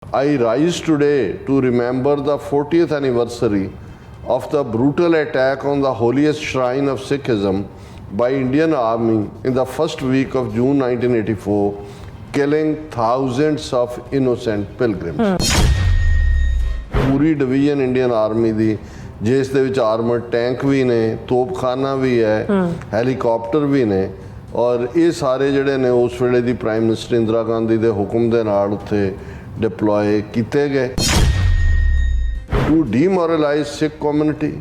I rise today to remember the 40th anniversary of the brutal attack on the holiest shrine of Sikhism by Indian Army in the first week of June 1984, killing thousands of innocent pilgrims. Puri division Indian army ਦੀ ਜਿਸ ਦੇ ਵਿੱਚ Armour tank ਵੀ ਨੇ, ਤੋਪਖਾਨਾ ਵੀ ਹੈ, helicopter ਵੀ ਨੇ ਔਰ ਇਹ ਸਾਰੇ ਜਿਹੜੇ ਨੇ ਉਸ ਵੇਲੇ ਦੀ ਪ੍ਰਾਈਮ ਮਿਨਿਸਟਰ ਇੰਦਰਾ ਗਾਂਧੀ ਦੇ ਹੁਕਮ ਦੇ ਨਾਲ ਉੱਥੇ ਡਿਪਲੋਏ ਕੀਤੇ ਗਏ to demoralise Sikh community,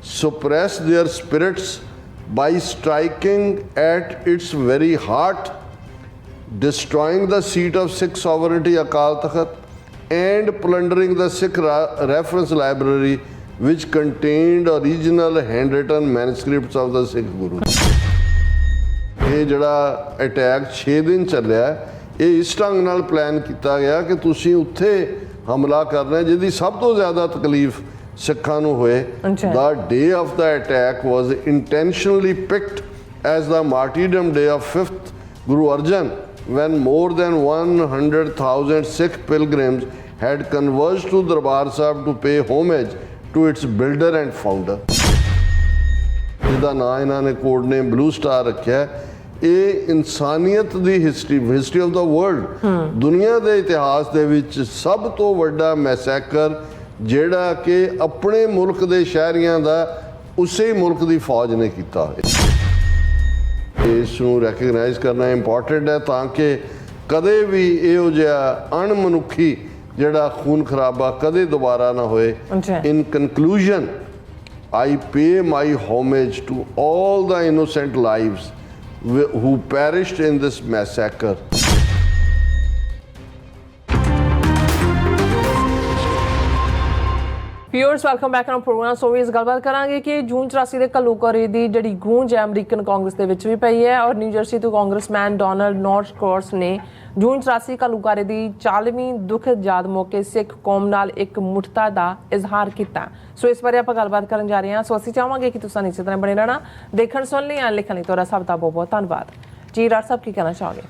suppress their spirits by striking at its very heart, destroying the seat of Sikh sovereignty Akal Takht, and plundering the Sikh reference library which contained original handwritten manuscripts of the Sikh Gurus. ਇਹ ਜਿਹੜਾ attack 6 ਦਿਨ ਚੱਲਿਆ ਇਹ ਇਸ ਢੰਗ ਨਾਲ plan ਕੀਤਾ ਗਿਆ ਕਿ ਤੁਸੀਂ ਉੱਥੇ ਹਮਲਾ ਕਰਨਾ ਜਿਹਦੀ ਸਭ ਤੋਂ ਜ਼ਿਆਦਾ ਤਕਲੀਫ ਸਿੱਖਾਂ ਨੂੰ ਹੋਏ. The day of the attack was intentionally picked as the martyrdom day of 5th Guru Arjan, when more than 100,000 Sikh pilgrims had converged to Darbar Sahib to pay homage to its builder and founder. ਜਿਹਦਾ ਨਾਂ ਇਹਨਾਂ ਨੇ code ਨੇ blue star ਰੱਖਿਆ. ਇਹ ਇਨਸਾਨੀਅਤ ਦੀ history of the world, ਦੁਨੀਆ ਦੇ ਇਤਿਹਾਸ ਦੇ ਵਿੱਚ ਸਭ ਤੋਂ ਵੱਡਾ ਮੈਸੈਕਰ ਜਿਹੜਾ ਕਿ ਆਪਣੇ ਮੁਲਕ ਦੇ ਸ਼ਹਿਰੀਆਂ ਦਾ ਉਸੇ ਮੁਲਕ ਦੀ ਫੌਜ ਨੇ ਕੀਤਾ. ਇਸ ਨੂੰ ਰੈਕਗਨਾਈਜ਼ ਕਰਨਾ ਇੰਪੋਰਟੈਂਟ ਹੈ ਤਾਂ ਕਿ ਕਦੇ ਵੀ ਇਹੋ ਜਿਹਾ ਅਣਮਨੁੱਖੀ ਜਿਹੜਾ ਖੂਨ ਖਰਾਬਾ ਕਦੇ ਦੁਬਾਰਾ ਨਾ ਹੋਏ. ਇਨ conclusion, I pay my homage to all the innocent lives who perished in this massacre. Viewers welcome back on program. So ਇਸ ਗੱਲਬਾਤ ਕਰਾਂਗੇ ਕਿ ਜੂਨ 84 ਦੇ ਘੱਲੂਘਾਰੇ ਦੀ ਜਿਹੜੀ ਗੂੰਜ ਹੈ ਅਮਰੀਕਨ ਕਾਂਗਰਸ ਦੇ ਵਿੱਚ ਵੀ ਪਈ ਹੈ ਔਰ ਨਿਊ ਜਰਸੀ ਤੋਂ ਕਾਂਗਰਸਮੈਨ ਡੋਨਲਡ ਨੋਰਥਕੋਰਸ ਨੇ ਜੂਨ 84 ਘੱਲੂਘਾਰੇ ਦੀ 40ਵੀਂ ਦੁੱਖ ਯਾਦ ਮੌਕੇ ਸਿੱਖ ਕੌਮ ਨਾਲ ਇੱਕ ਮੁੱਠਤਾ ਦਾ ਇਜ਼ਹਾਰ ਕੀਤਾ. ਸੋ ਇਸ ਬਾਰੇ ਆਪਾਂ ਗੱਲਬਾਤ ਕਰਨ ਜਾ ਰਹੇ ਹਾਂ. ਸੋ ਅਸੀਂ ਚਾਹਾਂਗੇ ਕਿ ਤੁਸੀਂ ਇਸੇ ਤਰ੍ਹਾਂ ਬਣੇ ਰਹਿਣਾ, ਦੇਖਣ ਸੁਣ ਲਈ ਲਿਖਣ ਲਈ ਤੁਹਾਡਾ ਸਭ ਦਾ ਬਹੁਤ ਬਹੁਤ ਧੰਨਵਾਦ ਜੀ. ਰਾਜ ਸਾਹਿਬ ਕੀ ਕਹਿਣਾ ਚਾਹੋਗੇ?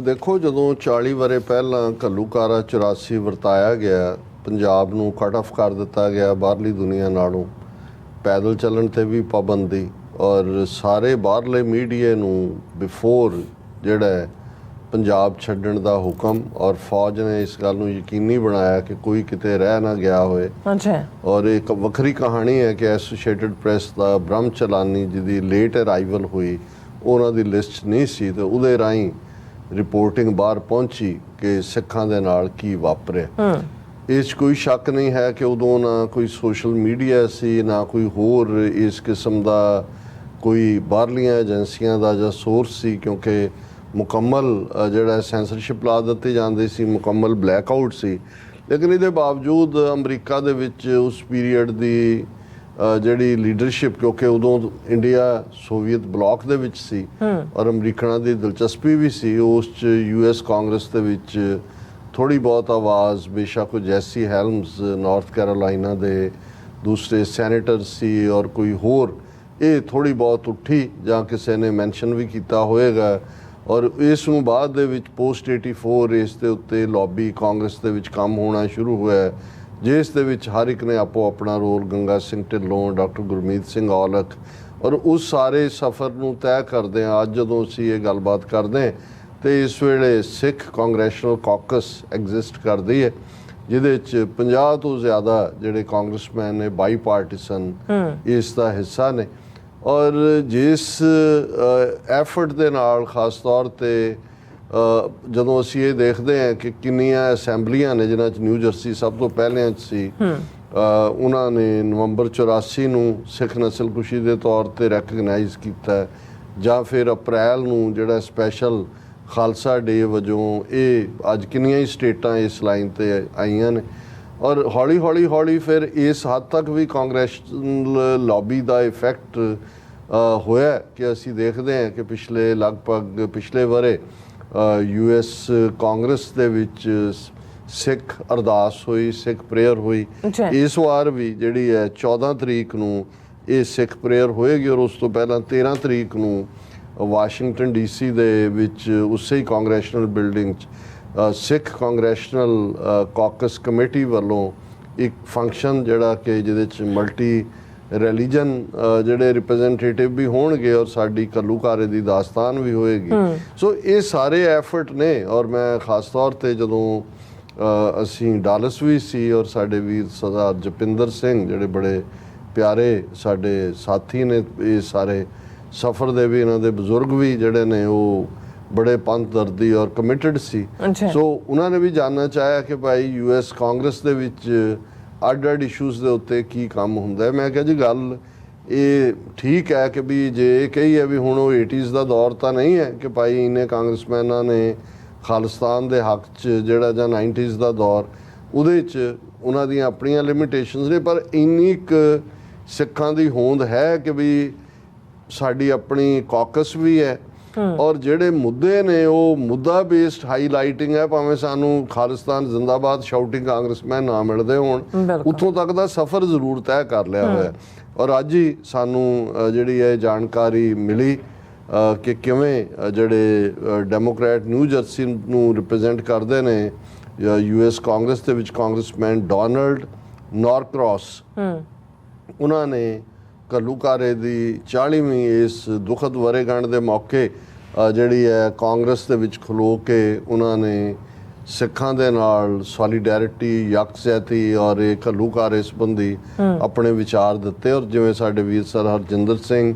ਦੇਖੋ, ਜਦੋਂ 40 ਵਰ੍ਹੇ ਪਹਿਲਾਂ ਘੱਲੂਘਾਰਾ 84 ਵਰਤਾਇਆ ਗਿਆ, ਪੰਜਾਬ ਨੂੰ ਕੱਟ ਆਫ ਕਰ ਦਿੱਤਾ ਗਿਆ ਬਾਹਰਲੀ ਦੁਨੀਆ ਨਾਲੋਂ, ਪੈਦਲ ਚੱਲਣ 'ਤੇ ਵੀ ਪਾਬੰਦੀ ਔਰ ਸਾਰੇ ਬਾਹਰਲੇ ਮੀਡੀਆ ਨੂੰ ਬਿਫੋਰ ਜਿਹੜਾ ਪੰਜਾਬ ਛੱਡਣ ਦਾ ਹੁਕਮ ਔਰ ਫੌਜ ਨੇ ਇਸ ਗੱਲ ਨੂੰ ਯਕੀਨੀ ਬਣਾਇਆ ਕਿ ਕੋਈ ਕਿਤੇ ਰਹਿ ਨਾ ਗਿਆ ਹੋਏ. ਔਰ ਇੱਕ ਵੱਖਰੀ ਕਹਾਣੀ ਹੈ ਕਿ ਐਸੋਸੀਏਟਡ ਪ੍ਰੈਸ ਦਾ ਬ੍ਰਹਮ ਚਲਾਨੀ ਜਿਹਦੀ ਲੇਟ ਅਰਾਈਵਲ ਹੋਈ, ਉਹਨਾਂ ਦੀ ਲਿਸਟ ਨਹੀਂ ਸੀ ਤੇ ਉਹਦੇ ਰਾਹੀਂ ਰਿਪੋਰਟਿੰਗ ਬਾਹਰ ਪਹੁੰਚੀ ਕਿ ਸਿੱਖਾਂ ਦੇ ਨਾਲ ਕੀ ਵਾਪਰਿਆ. ਇਸ 'ਚ ਕੋਈ ਸ਼ੱਕ ਨਹੀਂ ਹੈ ਕਿ ਉਦੋਂ ਨਾ ਕੋਈ ਸੋਸ਼ਲ ਮੀਡੀਆ ਸੀ, ਨਾ ਕੋਈ ਹੋਰ ਇਸ ਕਿਸਮ ਦਾ ਕੋਈ ਬਾਹਰਲੀਆਂ ਏਜੰਸੀਆਂ ਦਾ ਜਾਂ ਸੋਰਸ ਸੀ, ਕਿਉਂਕਿ ਮੁਕੰਮਲ ਜਿਹੜਾ ਸੈਂਸਰਸ਼ਿਪ ਲਾ ਦਿੱਤੇ ਜਾਂਦੇ ਸੀ, ਮੁਕੰਮਲ ਬਲੈਕ ਆਊਟ ਸੀ. ਲੇਕਿਨ ਇਹਦੇ ਬਾਵਜੂਦ ਅਮਰੀਕਾ ਦੇ ਵਿੱਚ ਉਸ ਪੀਰੀਅਡ ਦੀ ਜਿਹੜੀ ਲੀਡਰਸ਼ਿਪ, ਕਿਉਂਕਿ ਉਦੋਂ ਇੰਡੀਆ ਸੋਵੀਅਤ ਬਲਾਕ ਦੇ ਵਿੱਚ ਸੀ ਔਰ ਅਮਰੀਕਨਾਂ ਦੀ ਦਿਲਚਸਪੀ ਵੀ ਸੀ ਉਸ 'ਚ, US ਕਾਂਗਰਸ ਦੇ ਵਿੱਚ ਥੋੜ੍ਹੀ ਬਹੁਤ ਆਵਾਜ਼ ਬੇਸ਼ੱਕ ਜੈਸੀ ਹੈਲਮਸ ਨਾਰਥ ਕੈਰੋਲਾਈਨਾ ਦੇ ਦੂਸਰੇ ਸੈਨੇਟਰ ਸੀ ਔਰ ਕੋਈ ਹੋਰ, ਇਹ ਥੋੜ੍ਹੀ ਬਹੁਤ ਉੱਠੀ ਜਾਂ ਕਿਸੇ ਨੇ ਮੈਂਸ਼ਨ ਵੀ ਕੀਤਾ ਹੋਏਗਾ. ਔਰ ਇਸ ਨੂੰ ਬਾਅਦ ਦੇ ਵਿੱਚ ਪੋਸਟ 84 ਇਸ ਦੇ ਉੱਤੇ ਲੌਬੀ ਕਾਂਗਰਸ ਦੇ ਵਿੱਚ ਕੰਮ ਹੋਣਾ ਸ਼ੁਰੂ ਹੋਇਆ, ਜਿਸ ਦੇ ਵਿੱਚ ਹਰ ਇੱਕ ਨੇ ਆਪੋ ਆਪਣਾ ਰੋਲ, ਗੰਗਾ ਸਿੰਘ ਢਿੱਲੋਂ, ਡਾਕਟਰ ਗੁਰਮੀਤ ਸਿੰਘ ਔਲਖ, ਔਰ ਉਸ ਸਾਰੇ ਸਫ਼ਰ ਨੂੰ ਤੈਅ ਕਰਦੇ ਹਾਂ ਅੱਜ ਜਦੋਂ ਅਸੀਂ ਇਹ ਗੱਲਬਾਤ ਕਰਦੇ ਹਾਂ ਤੇ ਇਸ ਵੇਲੇ ਸਿੱਖ ਕਾਂਗਰੈਸ਼ਨਲ ਕਾਕਸ ਐਗਜ਼ਿਸਟ ਕਰਦੀ ਹੈ, ਜਿਹਦੇ ਵਿੱਚ 50 ਤੋਂ ਜ਼ਿਆਦਾ ਜਿਹੜੇ ਕਾਂਗਰਸਮੈਨ ਨੇ ਬਾਈ ਪਾਰਟੀਸਨ ਇਸ ਦਾ ਹਿੱਸਾ ਨੇ. ਔਰ ਜਿਸ ਐਫਰਟ ਦੇ ਨਾਲ ਖਾਸ ਤੌਰ 'ਤੇ ਜਦੋਂ ਅਸੀਂ ਇਹ ਦੇਖਦੇ ਹਾਂ ਕਿ ਕਿੰਨੀਆਂ ਅਸੈਂਬਲੀਆਂ ਨੇ ਜਿਨ੍ਹਾਂ 'ਚ ਨਿਊ ਜਰਸੀ ਸਭ ਤੋਂ ਪਹਿਲਿਆਂ 'ਚ ਸੀ, ਉਹਨਾਂ ਨੇ ਨਵੰਬਰ 84 ਨੂੰ ਸਿੱਖ ਨਸਲਕੁਸ਼ੀ ਦੇ ਤੌਰ 'ਤੇ ਰੈਕਗਨਾਈਜ਼ ਕੀਤਾ, ਜਾਂ ਫਿਰ ਅਪ੍ਰੈਲ ਨੂੰ ਜਿਹੜਾ ਸਪੈਸ਼ਲ ਖਾਲਸਾ ਡੇ ਵਜੋਂ, ਇਹ ਅੱਜ ਕਿੰਨੀਆਂ ਹੀ ਸਟੇਟਾਂ ਇਸ ਲਾਈਨ 'ਤੇ ਆਈਆਂ ਨੇ. ਔਰ ਹੌਲੀ ਫਿਰ ਇਸ ਹੱਦ ਤੱਕ ਵੀ ਕਾਂਗਰੈਸ਼ਨਲ ਲੌਬੀ ਦਾ ਇਫੈਕਟ ਹੋਇਆ ਕਿ ਅਸੀਂ ਦੇਖਦੇ ਹਾਂ ਕਿ ਪਿਛਲੇ ਵਰ੍ਹੇ US ਕਾਂਗਰਸ ਦੇ ਵਿੱਚ ਸਿੱਖ ਅਰਦਾਸ ਹੋਈ, ਸਿੱਖ ਪ੍ਰੇਅਰ ਹੋਈ. ਇਸ ਵਾਰ ਵੀ ਜਿਹੜੀ ਹੈ 14 ਤਰੀਕ ਨੂੰ ਇਹ ਸਿੱਖ ਪ੍ਰੇਅਰ ਹੋਏਗੀ ਔਰ ਉਸ ਤੋਂ ਪਹਿਲਾਂ 13 ਤਰੀਕ ਨੂੰ ਵਾਸ਼ਿੰਗਟਨ DC ਦੇ ਵਿੱਚ ਉਸੇ ਹੀ ਕਾਂਗਰੈਸ਼ਨਲ ਬਿਲਡਿੰਗ 'ਚ ਸਿੱਖ ਕਾਂਗਰੈਸ਼ਨਲ ਕਾਕਸ ਕਮੇਟੀ ਵੱਲੋਂ ਇੱਕ ਫੰਕਸ਼ਨ ਜਿਹੜਾ ਕਿ ਜਿਹਦੇ 'ਚ ਮਲਟੀ ਰਿਲੀਜਨ ਜਿਹੜੇ ਰਿਪਰੈਜ਼ੈਂਟੇਟਿਵ ਵੀ ਹੋਣਗੇ ਔਰ ਸਾਡੀ ਘੱਲੂਘਾਰੇ ਦੀ ਦਾਸਤਾਨ ਵੀ ਹੋਏਗੀ। ਸੋ ਇਹ ਸਾਰੇ ਐਫਰਟ ਨੇ ਔਰ ਮੈਂ ਖਾਸ ਤੌਰ ਤੇ ਜਦੋਂ ਅਸੀਂ ਡਾਲਸ ਵੀ ਸੀ ਔਰ ਸਾਡੇ ਵੀਰ ਸਰਦਾਰ ਜਪਿੰਦਰ ਸਿੰਘ ਜਿਹੜੇ ਬੜੇ ਪਿਆਰੇ ਸਾਡੇ ਸਾਥੀ ਨੇ ਇਹ ਸਾਰੇ ਸਫ਼ਰ ਦੇ ਵੀ, ਇਹਨਾਂ ਦੇ ਬਜ਼ੁਰਗ ਵੀ ਜਿਹੜੇ ਨੇ ਉਹ ਬੜੇ ਪੰਥ-ਦਰਦੀ ਔਰ ਕਮਿਟਡ ਸੀ। ਸੋ ਉਹਨਾਂ ਨੇ ਵੀ ਜਾਣਨਾ ਚਾਹਿਆ ਕਿ ਭਾਈ ਯੂਐਸ ਕਾਂਗਰਸ ਦੇ ਵਿੱਚ ਅੱਡ-ਅੱਡ ਇਸ਼ੂਜ਼ ਦੇ ਉੱਤੇ ਕੀ ਕੰਮ ਹੁੰਦਾ ਹੈ। ਮੈਂ ਕਿਹਾ ਜੀ ਗੱਲ ਇਹ ਠੀਕ ਹੈ ਕਿ ਵੀ ਜੇ ਇਹ ਕਹੀ ਹੈ ਵੀ ਹੁਣ ਉਹ 80s ਦਾ ਦੌਰ ਤਾਂ ਨਹੀਂ ਹੈ ਕਿ ਭਾਈ ਇੰਨੇ ਕਾਂਗਰਸਮੈਨਾਂ ਨੇ ਖਾਲਿਸਤਾਨ ਦੇ ਹੱਕ 'ਚ ਜਿਹੜਾ ਜਾਂ 90s ਦਾ ਦੌਰ ਉਹਦੇ 'ਚ ਉਹਨਾਂ ਦੀਆਂ ਆਪਣੀਆਂ ਲਿਮਿਟੇਸ਼ਨਸ ਨੇ, ਪਰ ਇੰਨੀ ਕੁ ਸਿੱਖਾਂ ਦੀ ਹੋਂਦ ਹੈ ਕਿ ਵੀ ਸਾਡੀ ਆਪਣੀ ਕਾਕਸ ਵੀ ਹੈ ਔਰ ਜਿਹੜੇ ਮੁੱਦੇ ਨੇ ਉਹ ਮੁੱਦਾ ਬੇਸਡ ਹਾਈਲਾਈਟਿੰਗ ਹੈ। ਭਾਵੇਂ ਸਾਨੂੰ ਖਾਲਿਸਤਾਨ ਜ਼ਿੰਦਾਬਾਦ ਸ਼ਾਊਟਿੰਗ ਕਾਂਗਰਸਮੈਨ ਨਾ ਮਿਲਦੇ ਹੋਣ, ਉੱਥੋਂ ਤੱਕ ਦਾ ਸਫ਼ਰ ਜ਼ਰੂਰ ਤੈਅ ਕਰ ਲਿਆ ਹੋਇਆ ਔਰ ਅੱਜ ਹੀ ਸਾਨੂੰ ਜਿਹੜੀ ਇਹ ਜਾਣਕਾਰੀ ਮਿਲੀ ਕਿ ਕਿਵੇਂ ਜਿਹੜੇ ਡੈਮੋਕ੍ਰੈਟ ਨਿਊ ਜਰਸੀ ਨੂੰ ਰਿਪਰੈਜ਼ੈਂਟ ਕਰਦੇ ਨੇ ਯੂਐਸ ਕਾਂਗਰਸ ਦੇ ਵਿੱਚ ਕਾਂਗਰਸਮੈਨ ਡੋਨਲਡ ਨੌਰਕ੍ਰੌਸ, ਉਹਨਾਂ ਨੇ ਘੱਲੂਘਾਰੇ ਦੀ 40ਵੀਂ ਇਸ ਦੁਖਦ ਵਰ੍ਹੇਗੰਢ ਦੇ ਮੌਕੇ ਜਿਹੜੀ ਹੈ ਕਾਂਗਰਸ ਦੇ ਵਿੱਚ ਖਲੋ ਕੇ ਉਹਨਾਂ ਨੇ ਸਿੱਖਾਂ ਦੇ ਨਾਲ ਸੋਲੀਡੈਰਿਟੀ, ਯਕਜਹਿਤੀ ਔਰ ਇਹ ਘੱਲੂਘਾਰੇ ਸੰਬੰਧੀ ਆਪਣੇ ਵਿਚਾਰ ਦਿੱਤੇ। ਔਰ ਜਿਵੇਂ ਸਾਡੇ ਵੀਰ ਸਰ ਹਰਜਿੰਦਰ ਸਿੰਘ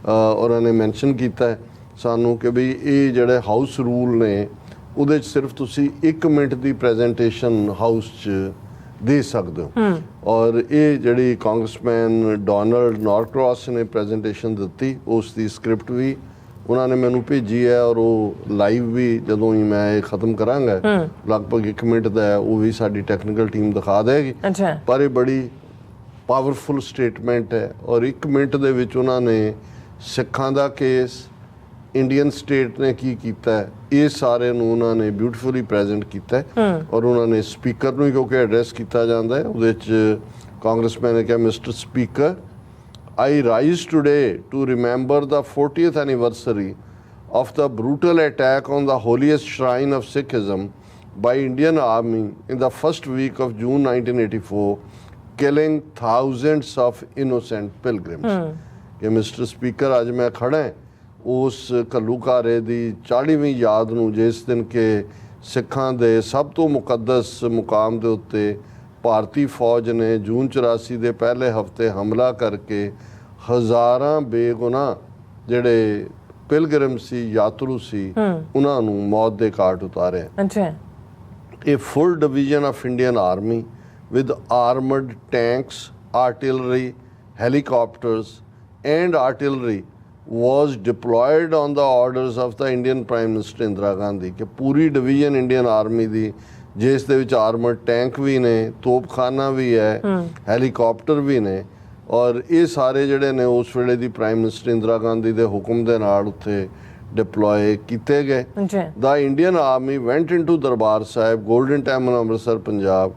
ਉਹਨਾਂ ਨੇ ਮੈਂਸ਼ਨ ਕੀਤਾ ਹੈ ਸਾਨੂੰ ਕਿ ਵੀ ਇਹ ਜਿਹੜੇ ਹਾਊਸ ਰੂਲ ਨੇ ਉਹਦੇ 'ਚ ਸਿਰਫ ਤੁਸੀਂ 1 ਮਿੰਟ ਦੀ ਪ੍ਰੈਜੈਂਟੇਸ਼ਨ ਹਾਊਸ 'ਚ ਦੇ ਸਕਦੇ ਹੋ ਔਰ ਇਹ ਜਿਹੜੀ ਕਾਂਗਰਸਮੈਨ ਡੋਨਲਡ ਨੌਰਕ੍ਰੌਸ ਨੇ ਪ੍ਰੈਜੈਂਟੇਸ਼ਨ ਦਿੱਤੀ ਉਸ ਦੀ ਸਕ੍ਰਿਪਟ ਵੀ ਉਹਨਾਂ ਨੇ ਮੈਨੂੰ ਭੇਜੀ ਹੈ ਔਰ ਉਹ ਲਾਈਵ ਵੀ ਜਦੋਂ ਹੀ ਮੈਂ ਇਹ ਖਤਮ ਕਰਾਂਗਾ ਲਗਭਗ 1 ਮਿੰਟ ਦਾ ਹੈ, ਉਹ ਵੀ ਸਾਡੀ ਟੈਕਨੀਕਲ ਟੀਮ ਦਿਖਾ ਦੇਗੀ। ਪਰ ਇਹ ਬੜੀ ਪਾਵਰਫੁਲ ਸਟੇਟਮੈਂਟ ਹੈ ਔਰ 1 ਮਿੰਟ ਦੇ ਵਿੱਚ ਉਹਨਾਂ ਨੇ ਸਿੱਖਾਂ ਦਾ ਕੇਸ, ਇੰਡੀਅਨ ਸਟੇਟ ਨੇ ਕੀ ਕੀਤਾ ਹੈ, ਇਹ ਸਾਰੇ ਨੂੰ ਉਹਨਾਂ ਨੇ ਬਿਊਟੀਫੁਲੀ ਪ੍ਰੈਜ਼ੈਂਟ ਕੀਤਾ ਹੈ ਔਰ ਉਹਨਾਂ ਨੇ ਸਪੀਕਰ ਨੂੰ ਕਿਉਂਕਿ ਐਡਰੈਸ ਕੀਤਾ ਜਾਂਦਾ ਹੈ ਉਹਦੇ 'ਚ ਕਾਂਗਰਸਮੈਨ ਨੇ ਕਿਹਾ, mister speaker, I rise today to remember the 40th anniversary of the brutal attack on the holiest shrine of Sikhism by Indian Army in the first week of June 1984, killing thousands of innocent pilgrims. ਕਿ mister speaker ਅੱਜ ਮੈਂ ਖੜਾ ਹਾਂ ਉਸ ਘੱਲੂਘਾਰੇ ਦੀ 40ਵੀਂ ਯਾਦ ਨੂੰ, ਜਿਸ ਦਿਨ ਕਿ ਸਿੱਖਾਂ ਦੇ ਸਭ ਤੋਂ ਮੁਕੱਦਸ ਮੁਕਾਮ ਦੇ ਉੱਤੇ ਭਾਰਤੀ ਫੌਜ ਨੇ ਜੂਨ 84 ਦੇ ਪਹਿਲੇ ਹਫ਼ਤੇ ਹਮਲਾ ਕਰਕੇ ਹਜ਼ਾਰਾਂ ਬੇਗੁਨਾਹ ਜਿਹੜੇ ਪਿਲਗ੍ਰਿਮ ਸੀ, ਯਾਤਰੂ ਸੀ, ਉਹਨਾਂ ਨੂੰ ਮੌਤ ਦੇ ਘਾਟ ਉਤਾਰਿਆ। ਇਹ full division of Indian army with armed tanks, artillery, helicopters and artillery was deployed on the orders of the Indian Prime Minister Indira Gandhi ਕਿ ਪੂਰੀ ਡਿਵੀਜ਼ਨ ਇੰਡੀਅਨ ਆਰਮੀ ਦੀ ਜਿਸ ਦੇ ਵਿੱਚ ਆਰਮਰ ਟੈਂਕ ਵੀ ਨੇ, ਤੋਪਖਾਨਾ ਵੀ ਹੈ, ਹੈਲੀਕਾਪਟਰ ਵੀ ਨੇ ਔਰ ਇਹ ਸਾਰੇ ਜਿਹੜੇ ਨੇ ਉਸ ਵੇਲੇ ਦੀ ਪ੍ਰਾਈਮ ਮਿਨਿਸਟਰ ਇੰਦਰਾ ਗਾਂਧੀ ਦੇ ਹੁਕਮ ਦੇ ਨਾਲ ਉੱਥੇ ਡਿਪਲੋਏ ਕੀਤੇ ਗਏ। ਦਾ Indian army went into Darbar Sahib, golden temple Amritsar Punjab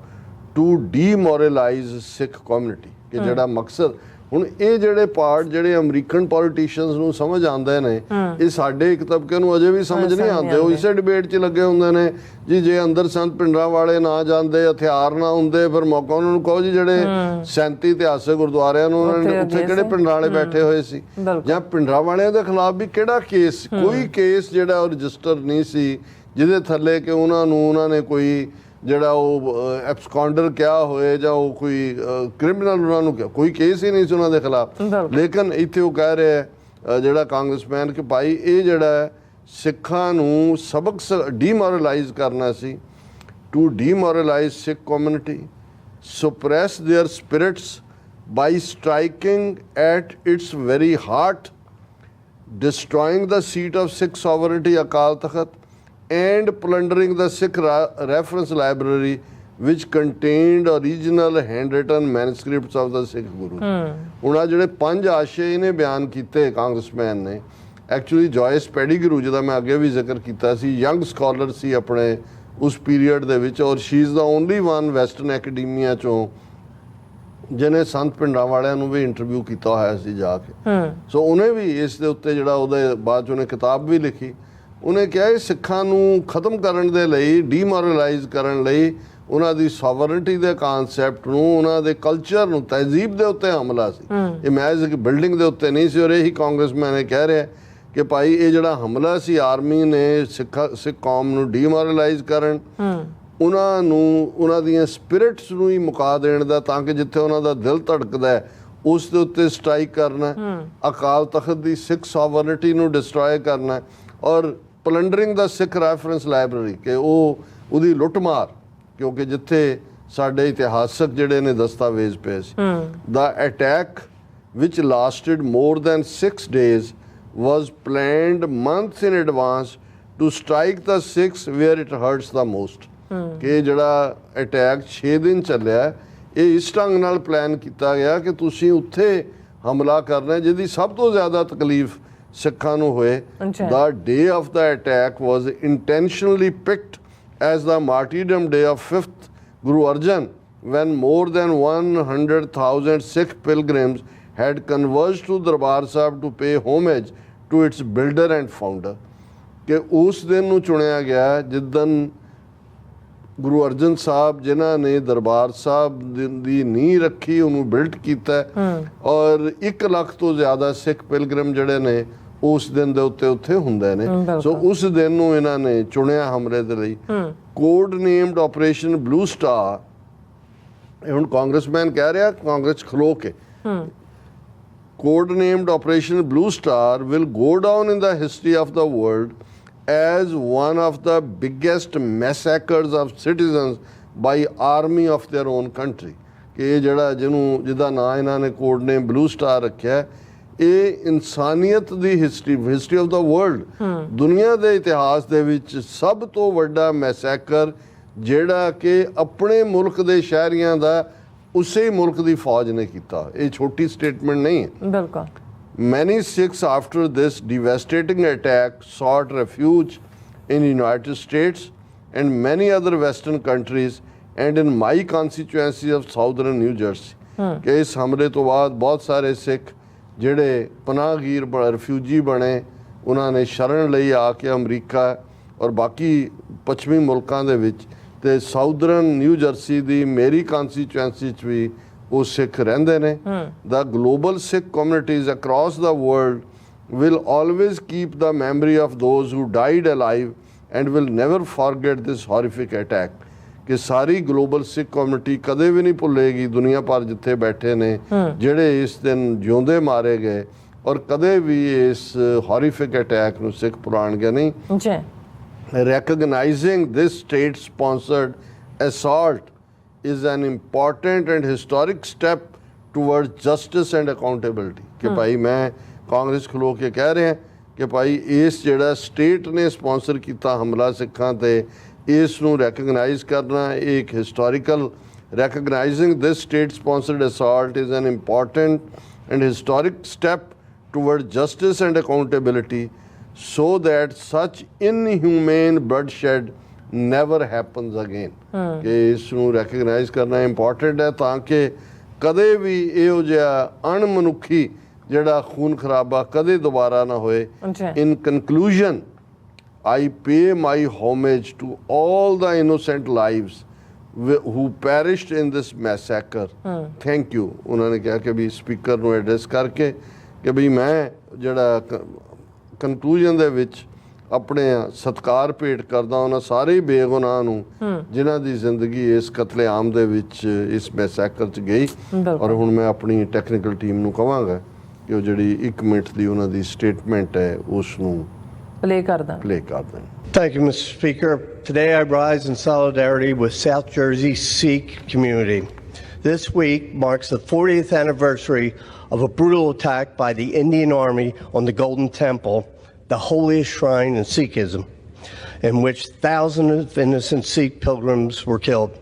to demoralise Sikh community ਕਿ ਜਿਹੜਾ ਮਕਸਦ ਹੁਣ ਇਹ ਜਿਹੜੇ ਪਾਰਟ ਜਿਹੜੇ ਅਮਰੀਕਨ ਪੋਲੀਟੀਸ਼ੀਅਨਸ ਨੂੰ ਸਮਝ ਆਉਂਦੇ ਨੇ ਇਹ ਸਾਡੇ ਇੱਕ ਤਬਕੇ ਨੂੰ ਅਜੇ ਵੀ ਸਮਝ ਨਹੀਂ ਆਉਂਦੇ। ਉਹ ਇਸੇ ਡਿਬੇਟ 'ਚ ਲੱਗੇ ਹੁੰਦੇ ਨੇ ਜੀ ਜੇ ਅੰਦਰ ਸੰਤ ਪਿੰਡਰਾਂ ਵਾਲੇ ਨਾ ਜਾਂਦੇ, ਹਥਿਆਰ ਨਾ ਹੁੰਦੇ, ਫਿਰ ਮੌਕਾ ਉਹਨਾਂ ਨੂੰ ਕਹੋ ਜੀ ਜਿਹੜੇ 37 ਇਤਿਹਾਸਕ ਗੁਰਦੁਆਰਿਆਂ ਨੂੰ ਉਹਨਾਂ ਨੇ ਉੱਥੇ ਕਿਹੜੇ ਪਿੰਡਰਾਂ ਵਾਲੇ ਬੈਠੇ ਹੋਏ ਸੀ ਜਾਂ ਪਿੰਡਰਾਂ ਵਾਲਿਆਂ ਦੇ ਖਿਲਾਫ ਵੀ ਕਿਹੜਾ ਕੇਸ, ਕੋਈ ਕੇਸ ਜਿਹੜਾ ਉਹ ਰਜਿਸਟਰ ਨਹੀਂ ਸੀ ਜਿਹਦੇ ਥੱਲੇ ਕਿ ਉਹਨਾਂ ਨੇ ਕੋਈ ਜਿਹੜਾ ਉਹ ਐਬਸਕੌਂਡਰ ਕਿਹਾ ਹੋਏ ਜਾਂ ਉਹ ਕੋਈ ਕ੍ਰਿਮੀਨਲ ਉਹਨਾਂ ਨੂੰ ਕਿਹਾ, ਕੋਈ ਕੇਸ ਹੀ ਨਹੀਂ ਸੀ ਉਹਨਾਂ ਦੇ ਖਿਲਾਫ। ਲੇਕਿਨ ਇੱਥੇ ਉਹ ਕਹਿ ਰਿਹਾ ਜਿਹੜਾ ਕਾਂਗਰਸਮੈਨ ਕਿ ਭਾਈ ਇਹ ਜਿਹੜਾ ਸਿੱਖਾਂ ਨੂੰ ਸਬਕ ਡੀਮੋਰਲਾਈਜ਼ ਕਰਨਾ ਸੀ, to demoralise Sikh community, suppress their spirits by striking at its very heart, destroying the seat of Sikh sovereignty Akal Takht and plundering the Sikh reference library which contained original handwritten manuscripts of the Sikh Gurus। ਹੁਣ ਆ ਜਿਹੜੇ 5 ਆਸ਼ੇ ਇਹਨੇ ਬਿਆਨ ਕੀਤੇ congressman ਨੇ, actually ਜੋਇਸ ਪੈਡੀਗਰੂ ਜਿਹਦਾ ਮੈਂ ਅੱਗੇ ਵੀ ਜ਼ਿਕਰ ਕੀਤਾ ਸੀ, ਯੰਗ ਸਕਾਲਰ ਸੀ ਆਪਣੇ ਉਸ ਪੀਰੀਅਡ ਦੇ ਵਿੱਚ ਔਰ she is the only one western academia ਚੋਂ ਜਿਹਨੇ ਸੰਤ ਪਿੰਡਾਂ ਵਾਲਿਆਂ ਨੂੰ ਵੀ ਇੰਟਰਵਿਊ ਕੀਤਾ ਹੋਇਆ ਸੀ ਜਾ ਕੇ। ਸੋ ਉਹਨੇ ਵੀ ਇਸ ਦੇ ਉੱਤੇ ਜਿਹੜਾ ਉਹਦੇ ਬਾਅਦ 'ਚ ਉਹਨੇ ਕਿਤਾਬ ਵੀ ਲਿਖੀ ਉਹਨੇ ਕਿਹਾ ਇਹ ਸਿੱਖਾਂ ਨੂੰ ਖਤਮ ਕਰਨ ਦੇ ਲਈ, ਡੀਮੋਰਲਾਈਜ਼ ਕਰਨ ਲਈ, ਉਹਨਾਂ ਦੀ ਸੋਵਰਨਟੀ ਦੇ ਕਾਨਸੈਪਟ ਨੂੰ, ਉਹਨਾਂ ਦੇ ਕਲਚਰ ਨੂੰ, ਤਹਿਜ਼ੀਬ ਦੇ ਉੱਤੇ ਹਮਲਾ ਸੀ। ਇਹ ਮੈਜ਼ ਇੱਕ ਬਿਲਡਿੰਗ ਦੇ ਉੱਤੇ ਨਹੀਂ ਸੀ। ਔਰ ਇਹੀ ਕਾਂਗਰਸਮੈਨ ਕਹਿ ਰਿਹਾ ਕਿ ਭਾਈ ਇਹ ਜਿਹੜਾ ਹਮਲਾ ਸੀ ਆਰਮੀ ਨੇ ਸਿੱਖ ਕੌਮ ਨੂੰ ਡੀਮੋਰਲਾਈਜ਼ ਕਰਨ, ਉਹਨਾਂ ਨੂੰ, ਉਹਨਾਂ ਦੀਆਂ ਸਪਿਰਿਟਸ ਨੂੰ ਹੀ ਮੁਕਾ ਦੇਣ ਦਾ, ਤਾਂ ਕਿ ਜਿੱਥੇ ਉਹਨਾਂ ਦਾ ਦਿਲ ਧੜਕਦਾ ਹੈ ਉਸ ਦੇ ਉੱਤੇ ਸਟ੍ਰਾਈਕ ਕਰਨਾ, ਅਕਾਲ ਤਖਤ ਦੀ ਸਿੱਖ ਸੋਵਰਨਟੀ ਨੂੰ ਡਿਸਟਰੋਏ ਕਰਨਾ, ਔਰ ਪਲੰਡਰਿੰਗ ਦਾ ਸਿੱਖ ਰੈਫਰੈਂਸ ਲਾਇਬ੍ਰੇਰੀ, ਕਿ ਉਹਦੀ ਲੁੱਟਮਾਰ, ਕਿਉਂਕਿ ਜਿੱਥੇ ਸਾਡੇ ਇਤਿਹਾਸਕ ਜਿਹੜੇ ਨੇ ਦਸਤਾਵੇਜ਼ ਪਏ ਸੀ। The attack which lasted more than 6 days was planned months in advance to strike the Sikhs where it hurts the most। ਕਿ ਜਿਹੜਾ ਅਟੈਕ 6 ਦਿਨ ਚੱਲਿਆ, ਇਹ ਇਸ ਢੰਗ ਨਾਲ ਪਲਾਨ ਕੀਤਾ ਗਿਆ ਕਿ ਤੁਸੀਂ ਉੱਥੇ ਹਮਲਾ ਕਰਨਾ ਜਿਹਦੀ ਸਭ ਤੋਂ ਜ਼ਿਆਦਾ ਤਕਲੀਫ ਸਿੱਖਾਂ ਨੂੰ ਹੋਏ। The day of the attack was intentionally picked as the martyrdom day of 5th Guru Arjan, when more than 100,000 Sikh pilgrims had converged to Darbar Sahib to pay homage to its builder and founder। ਕਿ ਉਸ ਦਿਨ ਨੂੰ ਚੁਣਿਆ ਗਿਆ ਜਿੱਦਣ ਗੁਰੂ ਅਰਜਨ ਸਾਹਿਬ, ਜਿਨ੍ਹਾਂ ਨੇ ਦਰਬਾਰ ਸਾਹਿਬ ਦੀ ਨੀਂਹ ਰੱਖੀ, ਉਹਨੂੰ ਬਿਲਟ ਕੀਤਾ, ਔਰ 1 ਲੱਖ ਤੋਂ ਜ਼ਿਆਦਾ ਸਿੱਖ ਪਿਲਗ੍ਰਿਮ ਜਿਹੜੇ ਨੇ ਉਸ ਦਿਨ ਦੇ ਉੱਤੇ ਹੁੰਦੇ ਨੇ। ਸੋ ਉਸ ਦਿਨ ਨੂੰ ਇਹਨਾਂ ਨੇ ਚੁਣਿਆ ਹਮਲੇ ਦੇ ਲਈ। Code named Operation Blue Star, ਹੁਣ ਕਾਂਗਰਸਮੈਨ ਕਹਿ ਰਿਹਾ, ਕਾਂਗਰਸ ਖਲੋ ਕੇ, code named Operation Blue Star will go down in the history of the world as one of the biggest massacres of citizens by army of their own country। ਕਿ ਇਹ ਜਿਹੜਾ ਜਿਹਦਾ ਨਾਂ ਇਹਨਾਂ ਨੇ ਕੋਡ ਨੇਮ ਬਲੂ ਸਟਾਰ ਰੱਖਿਆ, ਇਹ ਇਨਸਾਨੀਅਤ ਦੀ ਹਿਸਟਰੀ ਆਫ ਦਾ ਵਰਲਡ, ਦੁਨੀਆ ਦੇ ਇਤਿਹਾਸ ਦੇ ਵਿੱਚ ਸਭ ਤੋਂ ਵੱਡਾ ਮੈਸੈਕਰ, ਜਿਹੜਾ ਕਿ ਆਪਣੇ ਮੁਲਕ ਦੇ ਸ਼ਹਿਰੀਆਂ ਦਾ ਉਸੇ ਮੁਲਕ ਦੀ ਫੌਜ ਨੇ ਕੀਤਾ। ਇਹ ਛੋਟੀ ਸਟੇਟਮੈਂਟ ਨਹੀਂ ਹੈ। ਬਿਲਕੁਲ। Many Sikhs after this devastating attack sought refuge in the United States and many other Western countries and in my constituency of Southern New Jersey। ਕਿ ਇਸ ਹਮਲੇ ਤੋਂ ਬਾਅਦ ਬਹੁਤ ਸਾਰੇ ਸਿੱਖ ਜਿਹੜੇ ਪਨਾਹਗੀਰ ਰਿਫਿਊਜੀ ਬਣੇ, ਉਹਨਾਂ ਨੇ ਸ਼ਰਨ ਲਈ ਆ ਕੇ ਅਮਰੀਕਾ ਔਰ ਬਾਕੀ ਪੱਛਮੀ ਮੁਲਕਾਂ ਦੇ ਵਿੱਚ, ਤੇ ਸਾਊਦਰਨ ਨਿਊ ਜਰਸੀ ਦੀ ਮੇਰੀ ਕੰਸਟੀਚੁਐਂਸੀ 'ਚ ਵੀ ਉਹ ਸਿੱਖ ਰਹਿੰਦੇ ਨੇ। The global Sikh communities across the world will always keep the memory of those who died alive and will never forget this horrific attack। ਕਿ ਸਾਰੀ ਗਲੋਬਲ ਸਿੱਖ ਕਮਿਊਨਿਟੀ ਕਦੇ ਵੀ ਨਹੀਂ ਭੁੱਲੇਗੀ, ਦੁਨੀਆ ਭਰ ਜਿੱਥੇ ਬੈਠੇ ਨੇ, ਜਿਹੜੇ ਇਸ ਦਿਨ ਜਿਉਂਦੇ ਮਾਰੇ ਗਏ, ਔਰ ਕਦੇ ਵੀ ਇਸ ਹੌਰੀਫਿਕ ਅਟੈਕ ਨੂੰ ਸਿੱਖ ਭੁਲਾਣਗੇ ਨਹੀਂ। Recognizing this state-sponsored assault is an important and historic step towards justice and accountability। ਕਿ ਭਾਈ ਮੈਂ ਕਾਂਗਰਸ ਖਲੋ ਕੇ ਕਹਿ ਰਿਹਾ ਕਿ ਭਾਈ ਇਸ ਜਿਹੜਾ ਸਟੇਟ ਨੇ ਸਪਾਂਸਰ ਕੀਤਾ ਹਮਲਾ ਸਿੱਖਾਂ ਤੇ, ਇਸ ਨੂੰ ਰੈਕਗਨਾਈਜ਼ ਕਰਨਾ ਇੱਕ historical, recognizing this state-sponsored assault is an important and historic step towards justice and accountability, so that such inhumane bloodshed never happens again। ਕਿ ਇਸ ਨੂੰ ਰੈਕਗਨਾਈਜ਼ ਕਰਨਾ ਇੰਪੋਰਟੈਂਟ ਹੈ ਤਾਂ ਕਿ ਕਦੇ ਵੀ ਇਹੋ ਜਿਹਾ ਅਣਮਨੁੱਖੀ ਜਿਹੜਾ ਖੂਨ ਖਰਾਬਾ ਕਦੇ ਦੁਬਾਰਾ ਨਾ ਹੋਏ। In conclusion, I pay my homage to all the innocent lives who perished in this massacre। Thank you। ਉਹਨਾਂ ਨੇ ਕਿਹਾ ਕਿ ਵੀ ਸਪੀਕਰ ਨੂੰ ਐਡਰੈਸ ਕਰਕੇ ਕਿ ਵੀ ਮੈਂ ਜਿਹੜਾ ਕਨਕਲੂਜਨ ਦੇ ਵਿੱਚ ਆਪਣੇ ਸਤਿਕਾਰ ਭੇਟ ਕਰਦਾ ਉਹਨਾਂ ਸਾਰੇ ਬੇਗੁਨਾਹ ਨੂੰ ਜਿਨ੍ਹਾਂ ਦੀ ਜ਼ਿੰਦਗੀ ਇਸ ਕਤਲੇਆਮ ਦੇ ਵਿੱਚ, ਇਸ ਮੈਸੈਕਰ 'ਚ ਗਈ। ਔਰ ਹੁਣ ਮੈਂ ਆਪਣੀ ਟੈਕਨੀਕਲ ਟੀਮ ਨੂੰ ਕਹਾਂਗਾ ਕਿ ਉਹ ਜਿਹੜੀ 1 ਮਿੰਟ ਦੀ ਉਹਨਾਂ ਦੀ ਸਟੇਟਮੈਂਟ ਹੈ ਉਸ ਨੂੰ ਪਲੇ ਕਰ ਦੇਣ। Thank you, Mr. Speaker. Today I rise in solidarity with South Jersey Sikh community. This week marks the 40th anniversary of a brutal attack by the Indian Army on the Golden Temple, the holiest shrine in Sikhism, in which thousands of innocent Sikh pilgrims were killed.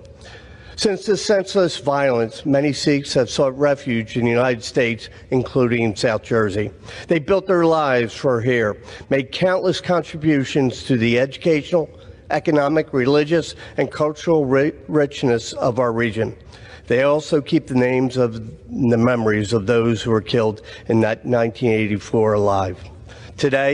Since this senseless violence, many Sikhs have sought refuge in the United States, including South Jersey. They built their lives for here, made countless contributions to the educational, economic, religious, and cultural richness of our region. They also keep the names of the memories of those who were killed in that 1984 alive. Today,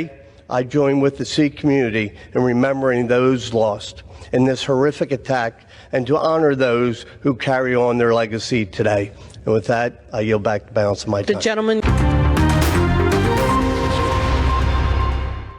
I join with the Sikh community in remembering those lost in this horrific attack and to honor those who carry on their legacy today. And with that, I yield back the balance of my time. The gentleman.